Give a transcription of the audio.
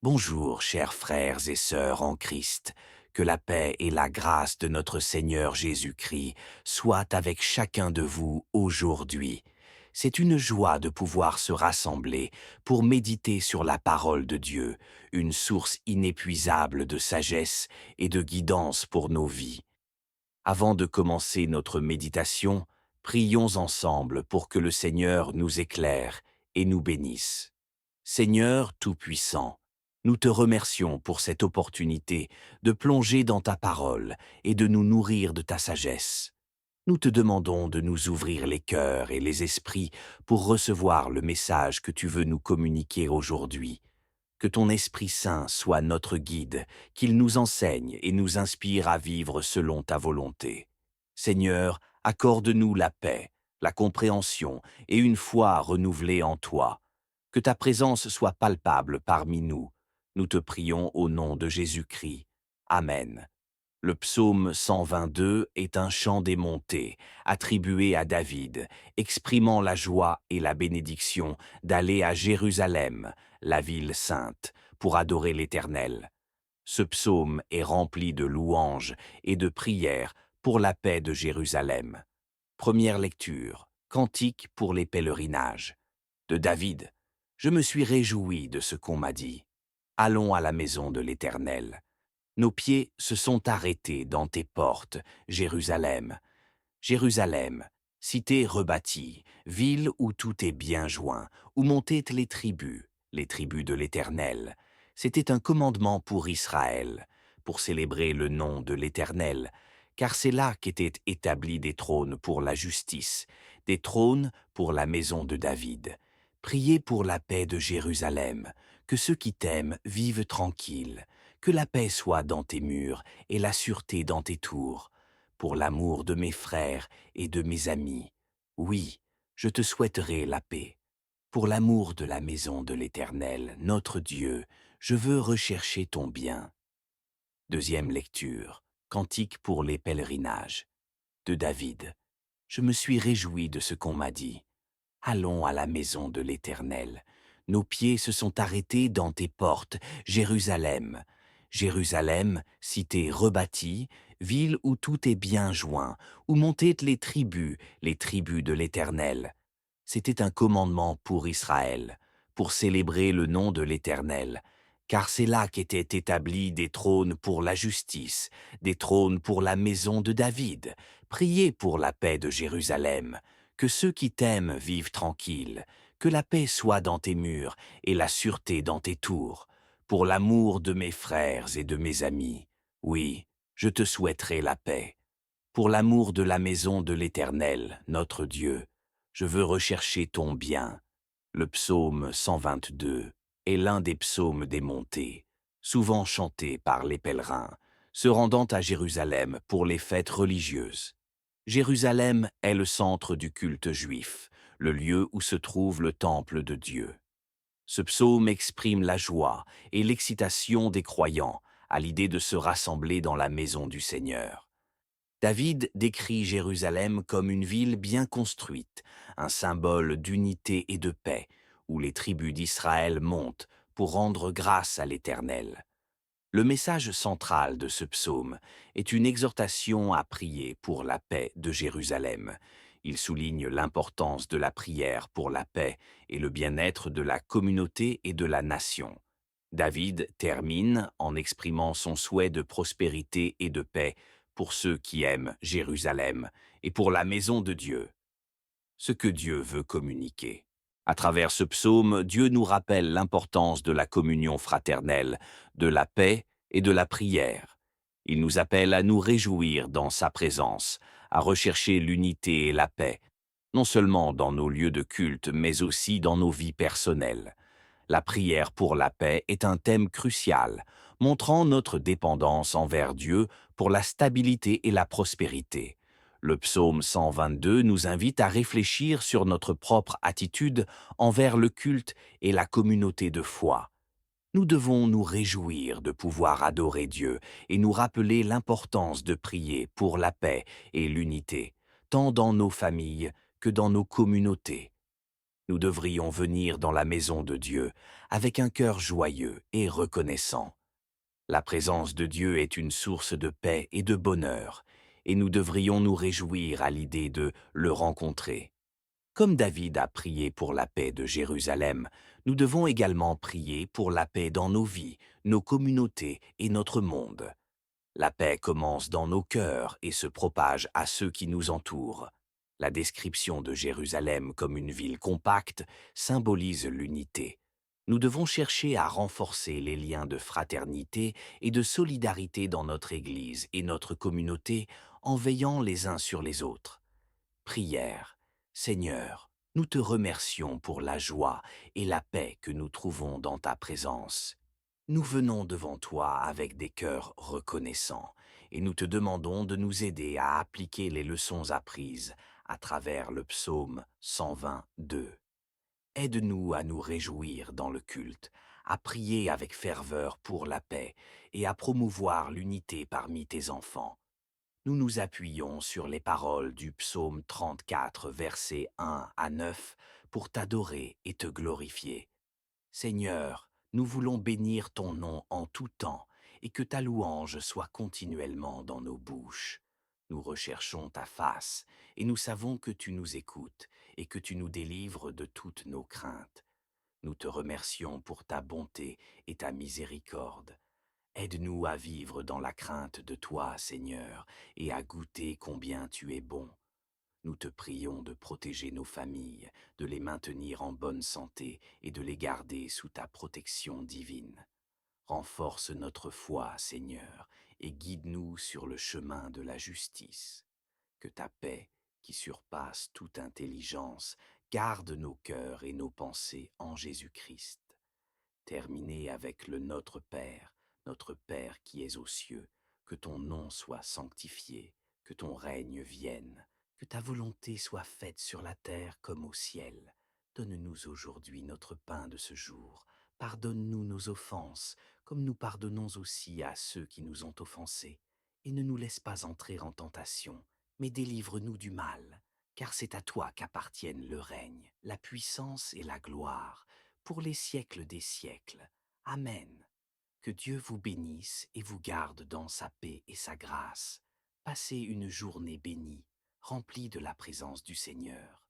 Bonjour, chers frères et sœurs en Christ. Que la paix et la grâce de notre Seigneur Jésus-Christ soient avec chacun de vous aujourd'hui. C'est une joie de pouvoir se rassembler pour méditer sur la parole de Dieu, une source inépuisable de sagesse et de guidance pour nos vies. Avant de commencer notre méditation, prions ensemble pour que le Seigneur nous éclaire et nous bénisse. Seigneur Tout-Puissant, nous te remercions pour cette opportunité de plonger dans ta parole et de nous nourrir de ta sagesse. Nous te demandons de nous ouvrir les cœurs et les esprits pour recevoir le message que tu veux nous communiquer aujourd'hui. Que ton Esprit Saint soit notre guide, qu'il nous enseigne et nous inspire à vivre selon ta volonté. Seigneur, accorde-nous la paix, la compréhension et une foi renouvelée en toi. Que ta présence soit palpable parmi nous. Nous te prions au nom de Jésus-Christ. Amen. Le psaume 122 est un chant des montées, attribué à David, exprimant la joie et la bénédiction d'aller à Jérusalem, la ville sainte, pour adorer l'Éternel. Ce psaume est rempli de louanges et de prières pour la paix de Jérusalem. Première lecture, Cantique pour les pèlerinages. De David, je me suis réjoui de ce qu'on m'a dit. Allons à la maison de l'Éternel. Nos pieds se sont arrêtés dans tes portes, Jérusalem. Jérusalem, cité rebâtie, ville où tout est bien joint, où montaient les tribus de l'Éternel. C'était un commandement pour Israël, pour célébrer le nom de l'Éternel, car c'est là qu'étaient établis des trônes pour la justice, des trônes pour la maison de David. Priez pour la paix de Jérusalem, que ceux qui t'aiment vivent tranquilles, que la paix soit dans tes murs et la sûreté dans tes tours. Pour l'amour de mes frères et de mes amis, oui, je te souhaiterai la paix. Pour l'amour de la maison de l'Éternel, notre Dieu, je veux rechercher ton bien. Deuxième lecture, Cantique pour les pèlerinages. De David. Je me suis réjoui de ce qu'on m'a dit. Allons à la maison de l'Éternel. Nos pieds se sont arrêtés dans tes portes, Jérusalem. Jérusalem, cité rebâtie, ville où tout est bien joint, où montaient les tribus de l'Éternel. C'était un commandement pour Israël, pour célébrer le nom de l'Éternel, car c'est là qu'étaient établis des trônes pour la justice, des trônes pour la maison de David. Priez pour la paix de Jérusalem, que ceux qui t'aiment vivent tranquilles, que la paix soit dans tes murs et la sûreté dans tes tours. Pour l'amour de mes frères et de mes amis, oui, je te souhaiterai la paix. Pour l'amour de la maison de l'Éternel, notre Dieu, je veux rechercher ton bien. Le psaume 122 est l'un des psaumes des montées, souvent chanté par les pèlerins, se rendant à Jérusalem pour les fêtes religieuses. Jérusalem est le centre du culte juif, le lieu où se trouve le temple de Dieu. Ce psaume exprime la joie et l'excitation des croyants à l'idée de se rassembler dans la maison du Seigneur. David décrit Jérusalem comme une ville bien construite, un symbole d'unité et de paix, où les tribus d'Israël montent pour rendre grâce à l'Éternel. Le message central de ce psaume est une exhortation à prier pour la paix de Jérusalem. Il souligne l'importance de la prière pour la paix et le bien-être de la communauté et de la nation. David termine en exprimant son souhait de prospérité et de paix pour ceux qui aiment Jérusalem et pour la maison de Dieu. Ce que Dieu veut communiquer. À travers ce psaume, Dieu nous rappelle l'importance de la communion fraternelle, de la paix et de la prière. Il nous appelle à nous réjouir dans sa présence, à rechercher l'unité et la paix, non seulement dans nos lieux de culte, mais aussi dans nos vies personnelles. La prière pour la paix est un thème crucial, montrant notre dépendance envers Dieu pour la stabilité et la prospérité. Le psaume 122 nous invite à réfléchir sur notre propre attitude envers le culte et la communauté de foi. Nous devons nous réjouir de pouvoir adorer Dieu et nous rappeler l'importance de prier pour la paix et l'unité, tant dans nos familles que dans nos communautés. Nous devrions venir dans la maison de Dieu avec un cœur joyeux et reconnaissant. La présence de Dieu est une source de paix et de bonheur, et nous devrions nous réjouir à l'idée de le rencontrer. Comme David a prié pour la paix de Jérusalem, nous devons également prier pour la paix dans nos vies, nos communautés et notre monde. La paix commence dans nos cœurs et se propage à ceux qui nous entourent. La description de Jérusalem comme une ville compacte symbolise l'unité. Nous devons chercher à renforcer les liens de fraternité et de solidarité dans notre Église et notre communauté en veillant les uns sur les autres. Prière. Seigneur, nous te remercions pour la joie et la paix que nous trouvons dans ta présence. Nous venons devant toi avec des cœurs reconnaissants et nous te demandons de nous aider à appliquer les leçons apprises à travers le psaume 122. Aide-nous à nous réjouir dans le culte, à prier avec ferveur pour la paix et à promouvoir l'unité parmi tes enfants. Nous nous appuyons sur les paroles du psaume 34, versets 1 à 9, pour t'adorer et te glorifier. Seigneur, nous voulons bénir ton nom en tout temps et que ta louange soit continuellement dans nos bouches. Nous recherchons ta face et nous savons que tu nous écoutes et que tu nous délivres de toutes nos craintes. Nous te remercions pour ta bonté et ta miséricorde. Aide-nous à vivre dans la crainte de toi, Seigneur, et à goûter combien tu es bon. Nous te prions de protéger nos familles, de les maintenir en bonne santé et de les garder sous ta protection divine. Renforce notre foi, Seigneur, et guide-nous sur le chemin de la justice. Que ta paix, qui surpasse toute intelligence, garde nos cœurs et nos pensées en Jésus-Christ. Terminé avec le Notre Père qui es aux cieux, que ton nom soit sanctifié, que ton règne vienne, que ta volonté soit faite sur la terre comme au ciel. Donne-nous aujourd'hui notre pain de ce jour. Pardonne-nous nos offenses, comme nous pardonnons aussi à ceux qui nous ont offensés. Et ne nous laisse pas entrer en tentation, mais délivre-nous du mal, car c'est à toi qu'appartiennent le règne, la puissance et la gloire pour les siècles des siècles. Amen. Que Dieu vous bénisse et vous garde dans sa paix et sa grâce. Passez une journée bénie, remplie de la présence du Seigneur.